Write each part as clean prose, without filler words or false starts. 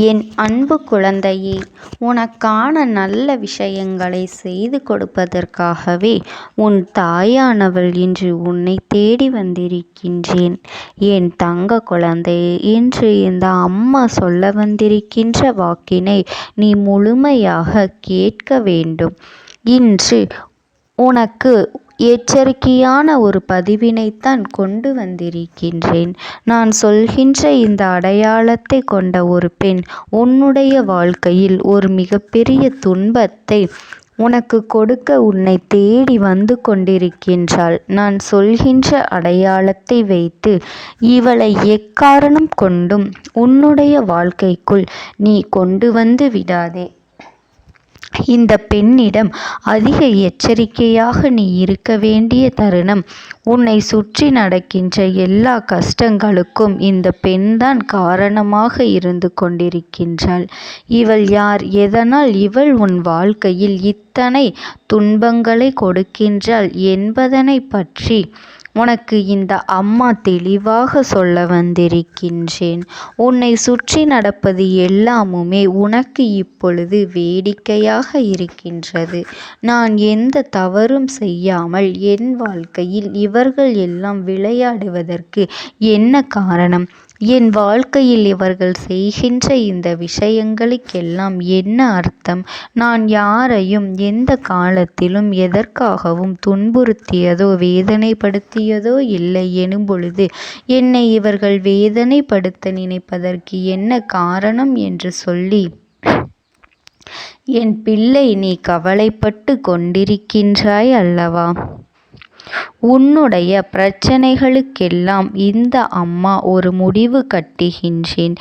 என் அன்பு குழந்தையே, உனக்கான நல்ல விஷயங்களை செய்து கொடுப்பதற்காகவே உன் தாயானவள் இன்று உன்னை தேடி வந்திருக்கின்றேன். என் தங்க குழந்தையே, இன்று இந்த அம்மா சொல்ல வந்திருக்கின்ற வாக்கினை நீ முழுமையாக கேட்க வேண்டும். இன்று உனக்கு எச்சரிக்கையான ஒரு பதிவினைத்தான் கொண்டு வந்திருக்கின்றேன். நான் சொல்கின்ற இந்த அடையாளத்தை கொண்ட ஒரு பெண் உன்னுடைய வாழ்க்கையில் ஒரு மிகப்பெரிய துன்பத்தை உனக்கு கொடுக்க உன்னை தேடி வந்து கொண்டிருக்கின்றாள். நான் சொல்கின்ற அடையாளத்தை வைத்து இவளை எக்காரணம் கொண்டும் உன்னுடைய வாழ்க்கைக்குள் நீ கொண்டு வந்து விடாதே. இந்த பெண்ணிடம் அதிக எச்சரிக்கையாக நீ இருக்க வேண்டிய தருணம். உன்னை சுற்றி நடக்கின்ற எல்லா கஷ்டங்களுக்கும் இந்த பெண்தான் காரணமாக இருந்து கொண்டிருக்கின்றாள். இவள் யார்? எதனால் இவள் உன் வாழ்க்கையில் இத்தனை துன்பங்களை கொடுக்கின்றாள் என்பதனை பற்றி உனக்கு இந்த அம்மா தெளிவாக சொல்ல வந்திருக்கின்றேன். உன்னை சுற்றி நடப்பது எல்லாமுமே உனக்கு இப்பொழுது வேடிக்கையாக இருக்கின்றது. நான் எந்த தவறும் செய்யாமல் என் வாழ்க்கையில் இவர்கள் எல்லாம் விளையாடுவதற்கு என்ன காரணம்? என் வாழ்க்கையில் இவர்கள் செய்கின்ற இந்த விஷயங்களுக்கெல்லாம் என்ன அர்த்தம்? நான் யாரையும் எந்த காலத்திலும் எதற்காகவும் துன்புறுத்தியதோ வேதனைப்படுத்தியதோ இல்லை எனும் பொழுது என்னை இவர்கள் வேதனைப்படுத்த நினைப்பதற்கு என்ன காரணம் என்று சொல்லி என் பிள்ளை நீ கவலைப்பட்டு கொண்டிருக்கின்றாய் அல்லவா? உன்னுடைய பிரச்சனைகளுக்கெல்லாம் இந்த அம்மா ஒரு முடிவு கட்டுகின்றேன்.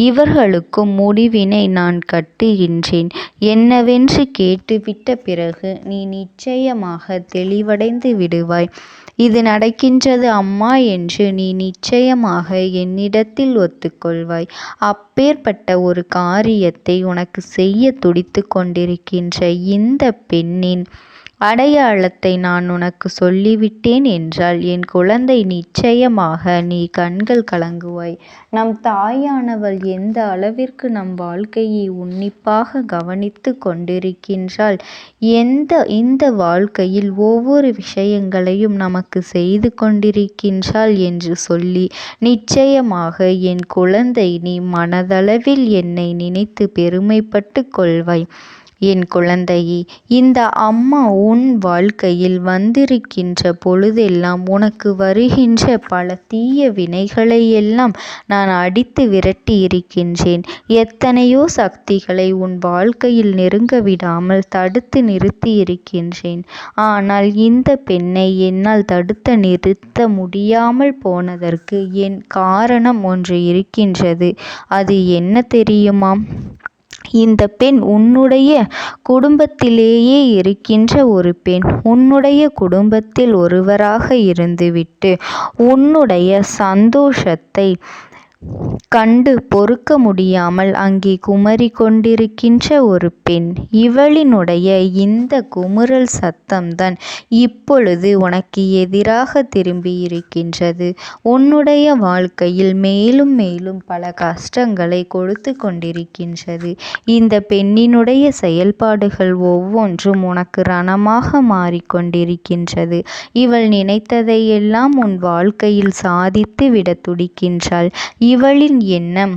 இவர்களுக்கும் முடிவினை நான் கட்டுகின்றேன். என்னவென்று கேட்டுவிட்ட பிறகு நீ நிச்சயமாக தெளிவடைந்து விடுவாய். இது நடக்கின்றது அம்மா என்று நீ நிச்சயமாக என்னிடத்தில் ஒத்துக்கொள்வாய். அப்பேற்பட்ட ஒரு காரியத்தை உனக்கு செய்ய துடித்து கொண்டிருக்கின்ற இந்த பெண்ணின் அடையாளத்தை நான் உனக்கு சொல்லிவிட்டேன் என்றால் என் குழந்தை நிச்சயமாக நீ கண்கள் கலங்குவாய். நம் தாயானவள் எந்த அளவிற்கு நம் வாழ்க்கையை உன்னிப்பாக கவனித்து கொண்டிருக்கின்றாள், இந்த வாழ்க்கையில் ஒவ்வொரு விஷயங்களையும் நமக்கு செய்து கொண்டிருக்கின்றாள் என்று சொல்லி நிச்சயமாக என் குழந்தை நீ மனதளவில் என்னை நினைத்து பெருமைப்பட்டு கொள்வாய். என் குழந்தையே, இந்த அம்மா உன் வாழ்க்கையில் வந்திருக்கின்ற பொழுதெல்லாம் உனக்கு வருகின்ற பல தீய வினைகளை எல்லாம் நான் அடித்து விரட்டி இருக்கின்றேன். எத்தனையோ சக்திகளை உன் வாழ்க்கையில் நெருங்க விடாமல் தடுத்து நிறுத்தி இருக்கின்றேன். ஆனால் இந்த பெண்ணை என்னால் தடுத்து நிறுத்த முடியாமல் போனதற்கு என் காரணம் ஒன்று இருக்கின்றது. அது என்ன தெரியுமா? இந்த பெண் உன்னுடைய குடும்பத்திலேயே இருக்கின்ற ஒரு பெண். உன்னுடைய குடும்பத்தில் ஒருவராக இருந்துவிட்டு உன்னுடைய சந்தோஷத்தை கண்டு பொறுக்க முடியாமல் அங்கே குமரி கொண்டிருக்கின்ற ஒரு பெண். இவளினுடைய இந்த குமுறல் சத்தம்தான் இப்பொழுது உனக்கு எதிராக திரும்பி இருக்கின்றது. உன்னுடைய வாழ்க்கையில் மேலும் மேலும் பல கஷ்டங்களை கொடுத்து கொண்டிருக்கின்றது. இந்த பெண்ணினுடைய செயல்பாடுகள் ஒவ்வொன்றும் உனக்கு ரணமாக மாறிக்கொண்டிருக்கின்றது. இவள் நினைத்ததை எல்லாம் உன் வாழ்க்கையில் சாதித்து விட துடிக்கின்றாள். இவளின் எண்ணம்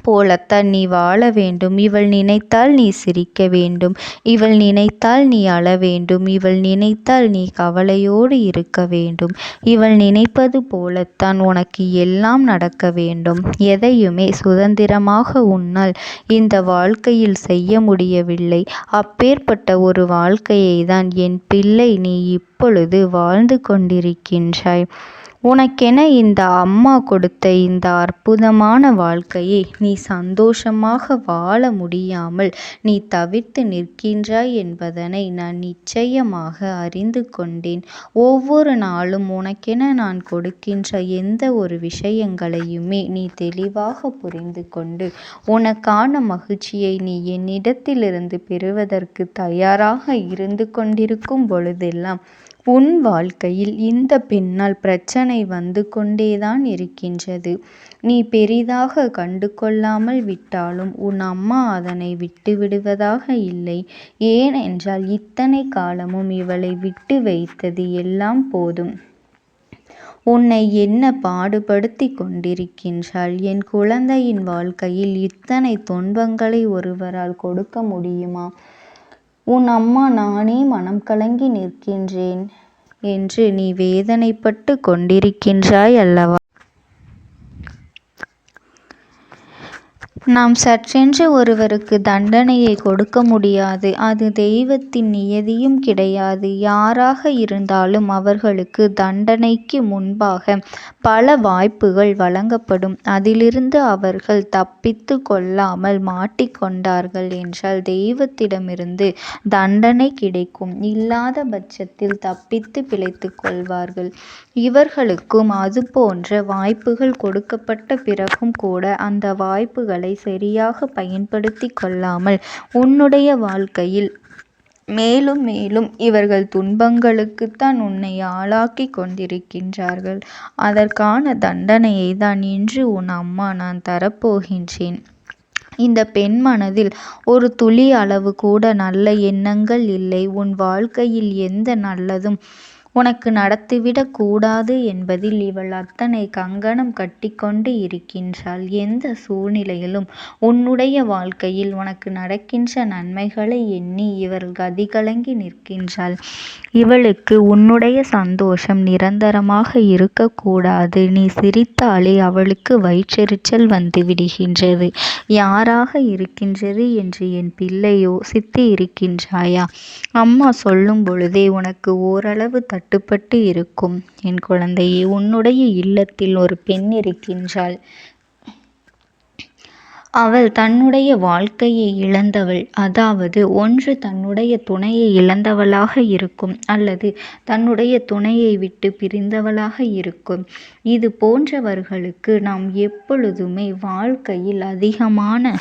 போலத்தான் நீ வாழ வேண்டும். இவள் நினைத்தால் நீ சிரிக்க வேண்டும். இவள் நினைத்தால் நீ அழ வேண்டும். இவள் நினைத்தால் நீ கவலையோடு இருக்க வேண்டும். இவள் நினைப்பது போலத்தான் உனக்கு எல்லாம் நடக்க வேண்டும். எதையுமே சுதந்திரமாக உன்னால் இந்த வாழ்க்கையில் செய்ய முடியவில்லை. அப்பேற்பட்ட ஒரு வாழ்க்கையை தான் என் பிள்ளை நீ இப்பொழுது வாழ்ந்து கொண்டிருக்கின்றாய். உனக்கென இந்த அம்மா கொடுத்த இந்த அற்புதமான வாழ்க்கையை நீ சந்தோஷமாக வாழ முடியாமல் நீ தவிர்த்து நிற்கின்றாய் என்பதனை நான் நிச்சயமாக அறிந்து கொண்டேன். ஒவ்வொரு நாளும் உனக்கென நான் கொடுக்கின்ற எந்த ஒரு விஷயங்களையுமே நீ தெளிவாக புரிந்து கொண்டு உனக்கான மகிழ்ச்சியை நீ என்னிடத்திலிருந்து பெறுவதற்கு தயாராக இருந்து கொண்டிருக்கும் பொழுதெல்லாம் உன் வாழ்க்கையில் இந்த பெண்ணால் பிரச்சனை வந்து கொண்டேதான் இருக்கின்றது. நீ பெரிதாக கண்டு கொள்ளாமல் விட்டாலும் உன் அம்மா அதனை விட்டு விடுவதாக இல்லை. ஏனென்றால் இத்தனை காலமும் இவளை விட்டு வைத்தது எல்லாம் போதும். உன்னை என்ன பாடுபடுத்தி கொண்டிருக்கின்றாள். என் குழந்தையின் வாழ்க்கையில் இத்தனை துன்பங்களை ஒருவரால் கொடுக்க முடியுமா? உன் அம்மா நானே மனம் கலங்கி நிற்கின்றேன் என்று நீ வேதனைப்பட்டு கொண்டிருக்கின்றாய் அல்லவா? நாம் சற்றென்று ஒருவருக்கு தண்டனையை கொடுக்க முடியாது. அது தெய்வத்தின் நியதியும் கிடையாது. யாராக இருந்தாலும் அவர்களுக்கு தண்டனைக்கு முன்பாக பல வாய்ப்புகள் வழங்கப்படும். அதிலிருந்து அவர்கள் தப்பித்து கொள்ளாமல் மாட்டிக்கொண்டார்கள் என்றால் தெய்வத்திடமிருந்து தண்டனை கிடைக்கும். இல்லாத பட்சத்தில் தப்பித்து பிழைத்து கொள்வார்கள். இவர்களுக்கும் அதுபோன்ற வாய்ப்புகள் கொடுக்கப்பட்ட பிறகும் கூட அந்த வாய்ப்புகளை சரியாக பயன்படுத்தி கொள்ளாமல் உன்னுடைய வாழ்க்கையில் மேலும் மேலும் இவர்கள் துன்பங்களுக்குத்தான் உன்னை ஆளாக்கி கொண்டிருக்கின்றார்கள். அதற்கான தண்டனையை தான் இன்று உன் அம்மா நான் தரப்போகின்றேன். இந்த பெண் மனதில் ஒரு துளி அளவு கூட நல்ல எண்ணங்கள் இல்லை. உன் வாழ்க்கையில் எந்த நல்லதும் உனக்கு நடத்திவிடக் கூடாது என்பதில் இவள் அத்தனை கங்கணம் கட்டிக்கொண்டு இருக்கின்றாள். எந்த சூழ்நிலையிலும் உன்னுடைய வாழ்க்கையில் உனக்கு நடக்கின்ற நன்மைகளை எண்ணி இவள் கதிகலங்கி நிற்கின்றாள். இவளுக்கு உன்னுடைய சந்தோஷம் நிரந்தரமாக இருக்கக்கூடாது. நீ சிரித்தாலே அவளுக்கு வயிற்றெரிச்சல் வந்து விடுகின்றது. யாராக இருக்கின்றது என்று என் பிள்ளை யோசித்து இருக்கின்றாயா? அம்மா சொல்லும் பொழுதே உனக்கு ஓரளவு தட்டுப்பட்டு இருக்கும். என் குழந்தையே, உன்னுடைய இல்லத்தில் ஒரு பெண் இருக்கின்றாள். அவள் தன்னுடைய வாழ்க்கையை இழந்தவள். அதாவது ஒன்று தன்னுடைய துணையை இழந்தவளாக இருக்கும், அல்லது தன்னுடைய துணையை விட்டு பிரிந்தவளாக இருக்கும். இது போன்றவர்களுக்கு நாம் எப்பொழுதுமே வாழ்க்கையில் அதிகமான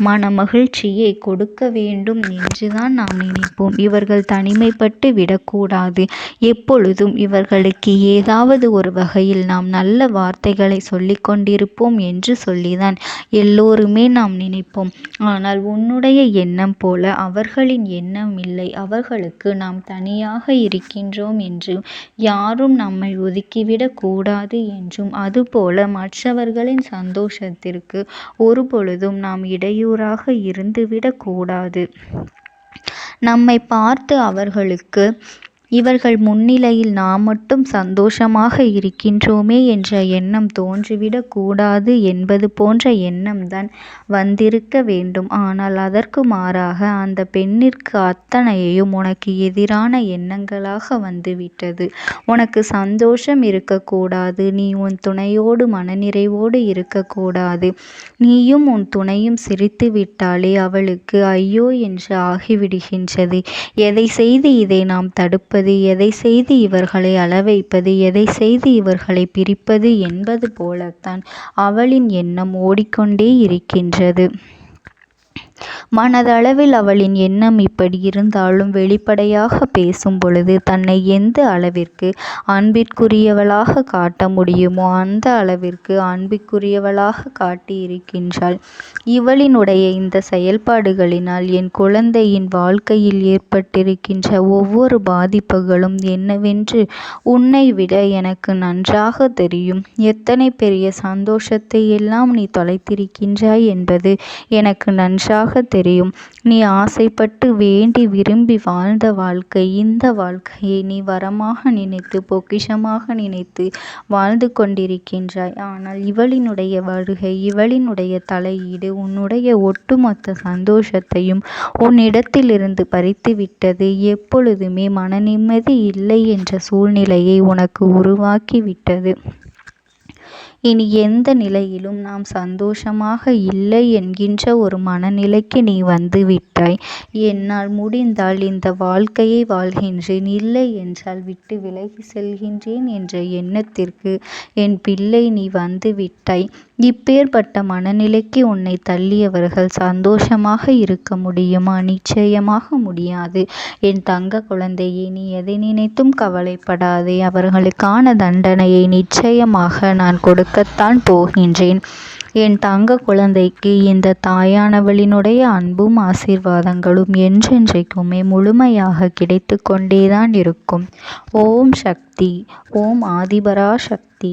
மன மகிழ்ச்சியை கொடுக்க வேண்டும் என்றுதான் நாம் நினைப்போம். இவர்கள் தனிமைப்பட்டு விடக்கூடாது. எப்பொழுதும் இவர்களுக்கு ஏதாவது ஒரு வகையில் நாம் நல்ல வார்த்தைகளை சொல்லிக் கொண்டிருப்போம் என்று சொல்லிதான் எல்லோருமே நாம் நினைப்போம். ஆனால் உன்னுடைய எண்ணம் போல அவர்களின் எண்ணம் இல்லை. அவர்களுக்கு நாம் தனியாக இருக்கின்றோம் என்றும், யாரும் நம்மை ஒதுக்கிவிடக் கூடாது என்றும், அதுபோல மற்றவர்களின் சந்தோஷத்திற்கு ஒரு பொழுதும் நாம் இடையூறாக இருந்துவிடக் கூடாது. நம்மை பார்த்து அவர்களுக்கு இவர்கள் முன்னிலையில் நாம் மட்டும் சந்தோஷமாக இருக்கின்றோமே என்ற எண்ணம் தோன்றிவிடக் கூடாது என்பது போன்ற எண்ணம்தான் வந்திருக்க வேண்டும். ஆனால் அதற்கு மாறாக அந்த பெண்ணிற்கு அத்தனையும் உனக்கு எதிரான எண்ணங்களாக வந்துவிட்டது. உனக்கு சந்தோஷம் இருக்கக்கூடாது. நீ உன் துணையோடு மனநிறைவோடு இருக்கக்கூடாது. நீயும் உன் துணையும் சிரித்து விட்டாலே அவளுக்கு ஐயோ என்று ஆகிவிடுகின்றது. எதை செய்து இதை நாம் தடுப்பது? எதை செய்து இவர்களை அளவைப்பது? எதை செய்து இவர்களை பிரிப்பது என்பது போலத்தான் அவளின் எண்ணம் ஓடிக்கொண்டே இருக்கின்றது. மனதளவில் அவளின் எண்ணம் இப்படி இருந்தாலும் வெளிப்படையாக பேசும் பொழுது தன்னை எந்த அளவிற்கு அன்பிற்குரியவளாக காட்ட முடியுமோ அந்த அளவிற்கு அன்பிற்குரியவளாக காட்டியிருக்கின்றாள். இவளினுடைய இந்த செயல்பாடுகளினால் என் குழந்தையின் வாழ்க்கையில் ஏற்பட்டிருக்கின்ற ஒவ்வொரு பாதிப்புகளும் என்னவென்று உன்னை விட எனக்கு நன்றாக தெரியும். எத்தனை பெரிய சந்தோஷத்தை எல்லாம் நீ தொலைத்திருக்கின்றாய் என்பது எனக்கு நன்றாக தெரியும். நீ ஆசைப்பட்டு வேண்டி விரும்பி வாழ்ந்த வாழ்க்கை, இந்த வாழ்க்கையை நீ வரமாக நினைத்து பொக்கிஷமாக நினைத்து வாழ்ந்து கொண்டிருக்கின்றாய். ஆனால் இவளினுடைய வருகை, இவளினுடைய தலையீடு உன்னுடைய ஒட்டுமொத்த சந்தோஷத்தையும் உன்னிடத்திலிருந்து பறித்துவிட்டது. எப்பொழுதுமே மன நிம்மதி இல்லை என்ற சூழ்நிலையை உனக்கு உருவாக்கிவிட்டது. இனி எந்த நிலையிலும் நாம் சந்தோஷமாக இல்லை என்கின்ற ஒரு மனநிலைக்கு நீ வந்து விட்டாய். என்னால் முடிந்தால் இந்த வாழ்க்கையை வாழ்கின்றேன், இல்லை என்றால் விட்டு விலகி செல்கின்றேன் என்ற எண்ணத்திற்கு என் பிள்ளை நீ வந்து விட்டாய். இப்பேற்பட்ட மனநிலைக்கு உன்னை தள்ளியவர்கள் சந்தோஷமாக இருக்க முடியுமா? நிச்சயமாக முடியாது. என் தங்க குழந்தையே, நீ எதை நினைத்தும் கவலைப்படாதே. அவர்களுக்கான தண்டனையை நிச்சயமாக நான் கொடுக்கத்தான் போகின்றேன். என் தங்க குழந்தைக்கு இந்த தாயானவளினுடைய அன்பும் ஆசீர்வாதங்களும் என்றென்றைக்குமே முழுமையாக கிடைத்து கொண்டேதான் இருக்கும். ஓம் சக்தி. ஓம் ஆதிபரா சக்தி.